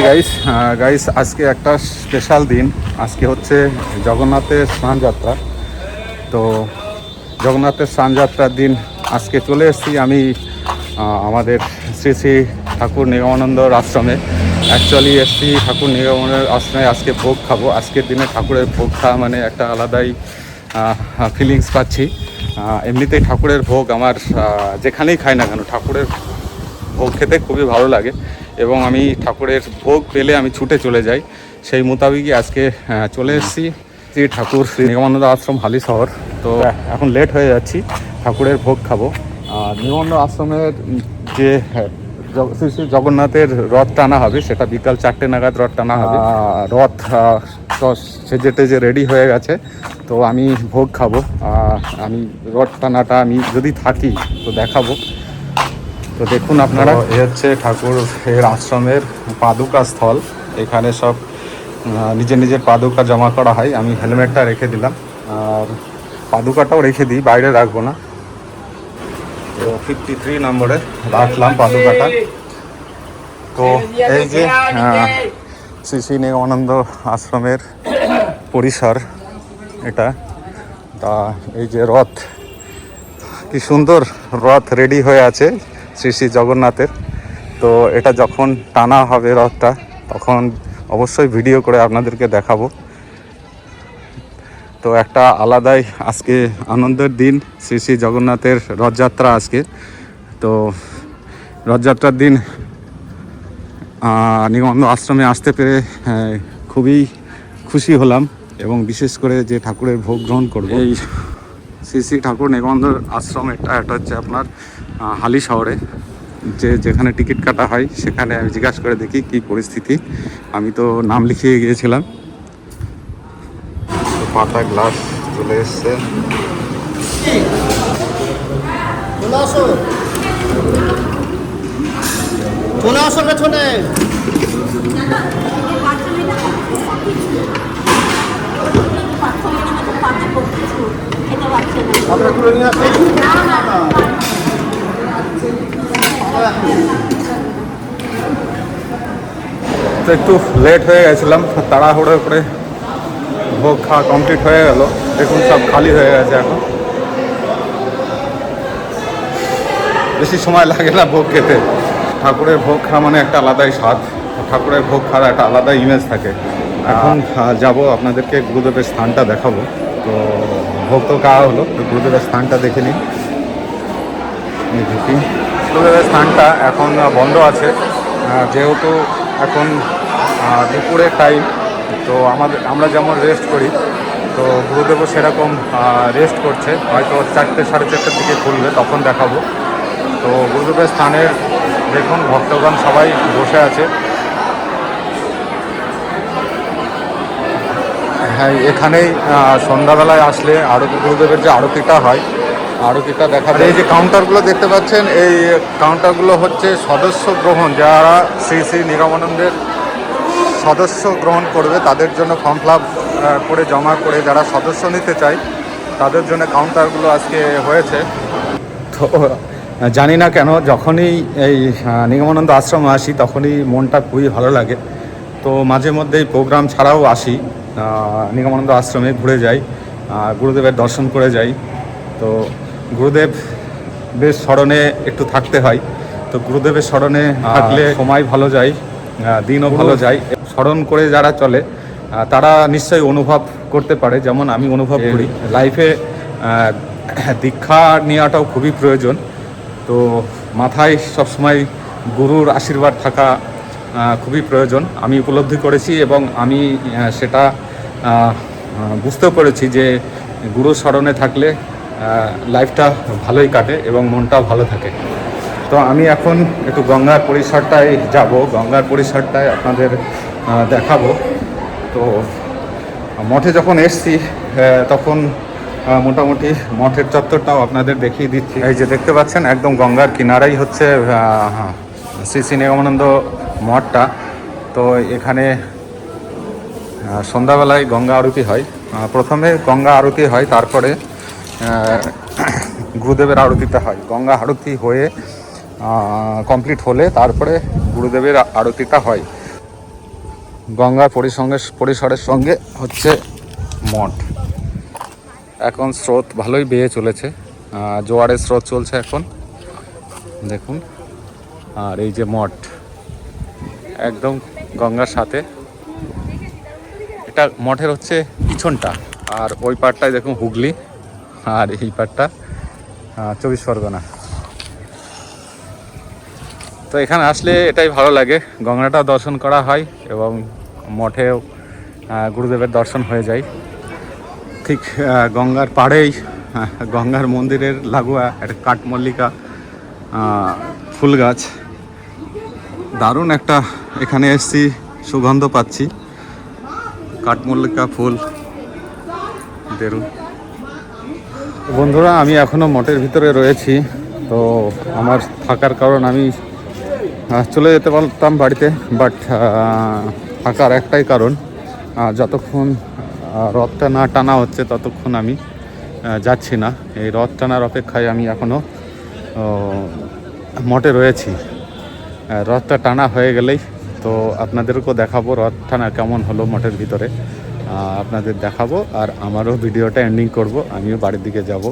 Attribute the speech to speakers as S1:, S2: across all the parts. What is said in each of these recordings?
S1: Hi guys guys আজকে একটা special দিন। আজকে হচ্ছে জগন্নাথের স্নানযাত্রা। তো জগন্নাথের স্নানযাত্রার দিন আজকে চলে এসেছি আমি আমাদের শ্রী শ্রী ঠাকুর নিগমানন্দর আশ্রমে। অ্যাকচুয়ালি এসেছি ঠাকুর নিগমানন্দের আশ্রমে আজকে ভোগ খাবো। আজকের দিনে ঠাকুরের ভোগ খাওয়া মানে একটা আলাদাই ফিলিংস পাচ্ছি। এমনিতেই ঠাকুরের ভোগ আমার যেখানেই খাই না কেন ঠাকুরের ভোগ খেতে খুবই ভালো লাগে এবং আমি ঠাকুরের ভোগ পেলে আমি ছুটে চলে যাই। সেই মোতাবেকই আজকে চলে এসেছি শ্রী ঠাকুর শ্রী নিগমানন্দ আশ্রম হালিশহর। তো এখন লেট হয়ে যাচ্ছি, ঠাকুরের ভোগ খাবো। নিগমানন্দ আশ্রমের যে শ্রী শ্রী জগন্নাথের রথ টানা হবে সেটা বিকাল 4টে নাগাদ রথ টানা হবে। রথ সেজে টেজে রেডি হয়ে গেছে, তো আমি ভোগ খাবো। আমি রথ টানাটা আমি যদি থাকি তো দেখাবো। তো দেখুন আপনারা, এ হচ্ছে ঠাকুরের আশ্রমের পাদুকা স্থল। এখানে সব নিজের নিজের পাদুকা জমা করা হয়। আমি হেলমেটটা রেখে দিলাম আর পাদুকাটাও রেখে দিই, বাইরে রাখবো না। তো 53 নম্বরে রাখলাম পাদুকাটা। তো এই যে শ্রী শ্রী নিগমানন্দ আশ্রমের পরিসর এটা। তা এই যে রথ, কি সুন্দর রথ রেডি হয়ে আছে শ্রী শ্রী জগন্নাথের। তো এটা যখন টানা হবে রথটা তখন অবশ্যই ভিডিও করে আপনাদেরকে দেখাবো। তো একটা আলাদাই আজকে আনন্দের দিন, শ্রী শ্রী জগন্নাথের রথযাত্রা আজকে। তো রথযাত্রার দিন নিগমানন্দ আশ্রমে আসতে পেরে খুবই খুশি হলাম এবং বিশেষ করে যে ঠাকুরের ভোগ গ্রহণ করব। এই শ্রী শ্রী ঠাকুর নিগমানন্দ আশ্রম এটা হচ্ছে আপনার হালিশহরে। যেখানে টিকিট কাটা হয় সেখানে আমি জিজ্ঞাসা করে দেখি কি পরিস্থিতি। আমি তো নাম লিখিয়ে গিয়েছিলাম। পাতা গ্লাস চলে এসছে। তো একটু লেট হয়ে গেছিলাম, তাড়াহুড়ো করে ভোগ খাওয়া কমপ্লিট হয়ে গেল। দেখুন সব খালি হয়ে গেছে। এখন বেশি সময় লাগে না ভোগ খেতে। ঠাকুরের ভোগ খাওয়া মানে একটা আলাদাই স্বাদ। ঠাকুরের ভোগ খাওয়ার একটা আলাদা ইমেজ থাকে। এখন যাব আপনাদেরকে গুরুদেবের স্থানটা দেখাবো। তো ভোগ তো খাওয়া হলো, তো গুরুদেবের স্থানটা দেখে নিন। দেখি গুরুদেবের স্থানটা এখন বন্ধ আছে, যেহেতু এখন দুপুরের টাইম। তো আমরা যেমন রেস্ট করি, তো গুরুদেবও সেরকম রেস্ট করছে। হয়তো 4টে সাড়ে 4টের দিকে খুলবে, তখন দেখাবো। তো গুরুদেবের স্থানের দেখুন ভক্তগণ সবাই বসে আছে। হ্যাঁ, এখানেই সন্ধ্যাবেলায় আসলে গুরুদেবের যে আরতিটা হয়, আরতিটা দেখা যায়। এই যে কাউন্টারগুলো দেখতে পাচ্ছেন, এই কাউন্টারগুলো হচ্ছে সদস্য গ্রহণ। যারা শ্রী শ্রী নিগমানন্দের সদস্য গ্রহণ করবে তাদের জন্য ফর্ম ফিল আপ করে জমা করে যারা সদস্য নিতে চায় তাদের জন্য কাউন্টারগুলো আজকে হয়েছে। তো জানি না কেন যখনই এই নিগমানন্দ আশ্রমে আসি তখনই মনটা খুবই ভালো লাগে। তো মাঝে মধ্যেই প্রোগ্রাম ছাড়াও আসি, নিগমানন্দ আশ্রমে ঘুরে যাই, গুরুদেবের দর্শন করে যাই। তো গুরুদেব বেশ স্মরণে একটু থাকতে হয়। তো গুরুদেবের স্মরণে থাকলে সময় ভালো যায়, দিনও ভালো যায়। স্মরণ করে যারা চলে তারা নিশ্চয়ই অনুভব করতে পারে, যেমন আমি অনুভব করি। লাইফে দীক্ষা নেওয়াটাও খুবই প্রয়োজন। তো মাথায় সবসময় গুরুর আশীর্বাদ থাকা খুবই প্রয়োজন, আমি উপলব্ধি করেছি এবং আমি সেটা বুঝতেও পেরেছি যে গুরুর স্মরণে থাকলে লাইফটা ভালোই কাটে এবং মনটাও ভালো থাকে। তো আমি এখন একটু গঙ্গার পরিসরটায় যাব, গঙ্গার পরিসরটায় আপনাদের দেখাবো। তো মঠে যখন এসছি তখন মোটামুটি মঠের চত্বরটাও আপনাদের দেখিয়ে দিচ্ছি। এই যে দেখতে পাচ্ছেন একদম গঙ্গার কিনারাই হচ্ছে শ্রী শ্রী নিগমানন্দ মঠটা। তো এখানে সন্ধ্যাবেলায় গঙ্গা আরতি হয়। প্রথমে গঙ্গা আরতি হয়, তারপরে গুরুদেবের আরতিটা হয়। গঙ্গা আরতি হয়ে কমপ্লিট হলে তারপরে গুরুদেবের আরতিটা হয়। গঙ্গার পরিসরের সঙ্গে হচ্ছে মঠ। এখন স্রোত ভালোই বেয়ে চলেছে, জোয়ারের স্রোত চলছে এখন দেখুন। আর এই যে মঠ একদম গঙ্গার সাথে, এটা মঠের হচ্ছে পিছনটা, আর ওই পাড়টায় দেখুন হুগলি, আর এই পাড়টা 24 পরগনা। তো এখানে আসলে এটাই ভালো লাগে, গঙ্গাটা দর্শন করা হয় এবং মঠেও গুরুদেবের দর্শন হয়ে যায়। ঠিক গঙ্গার পাড়েই গঙ্গার মন্দিরের লাগোয়া একটা কাঠমল্লিকা ফুল গাছ, দারুণ একটা, এখানে এসছি সুগন্ধ পাচ্ছি, কাঠমল্লিকা ফুল দেরু। বন্ধুরা, আমি এখনও মঠের ভিতরে রয়েছি। তো আমার থাকার কারণ আমি চলে যেতে পারতাম বাড়িতে, বাট থাকার একটাই কারণ, যতক্ষণ রথটা না টানা হচ্ছে ততক্ষণ আমি যাচ্ছি না। এই রথ টানার অপেক্ষায় আমি এখনও মঠে রয়েছি। রথটা টানা হয়ে গেলেই তো আপনাদেরকেও দেখাবো রথ টানা কেমন হলো মঠের ভিতরে, আপনাদের দেখাবো। আর আমারও ভিডিওটা এন্ডিং করব, আমিও বাড়ির দিকে যাব।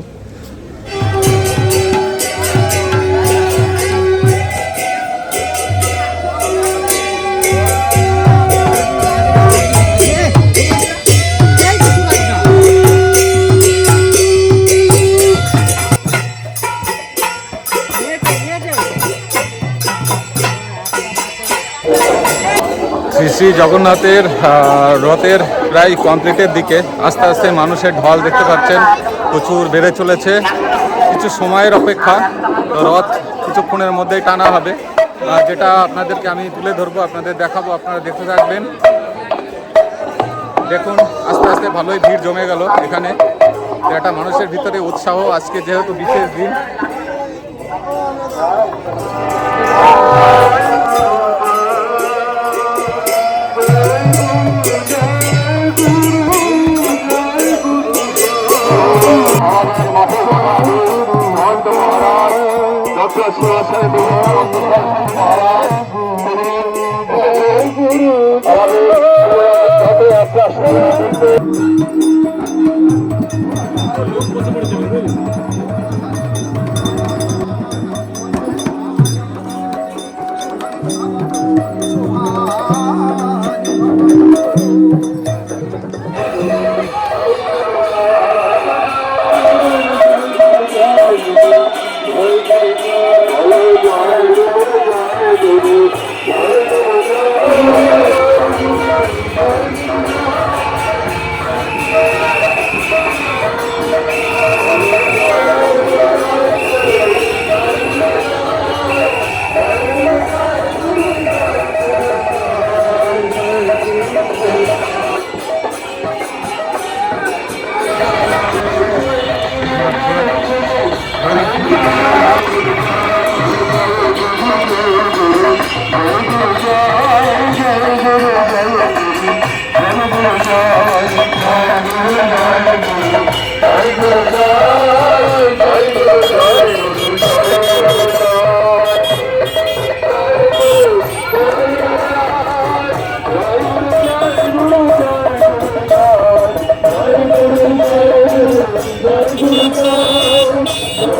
S1: শ্রী শ্রী জগন্নাথের রথের প্রায় কমপ্লিটের দিকে, আস্তে আস্তে মানুষের ঢল দেখতে পাচ্ছেন প্রচুর বেড়ে চলেছে। কিছু সময়ের অপেক্ষা, রথ কিছুক্ষণের মধ্যেই টানা হবে, যেটা আপনাদেরকে আমি তুলে ধরবো, আপনাদের দেখাবো, আপনারা দেখতে থাকবেন। দেখুন আস্তে আস্তে ভালোই ভিড় জমে গেল এখানে, একটা মানুষের ভিতরে উৎসাহ, আজকে যেহেতু বিশেষ দিন।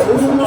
S2: Thank you.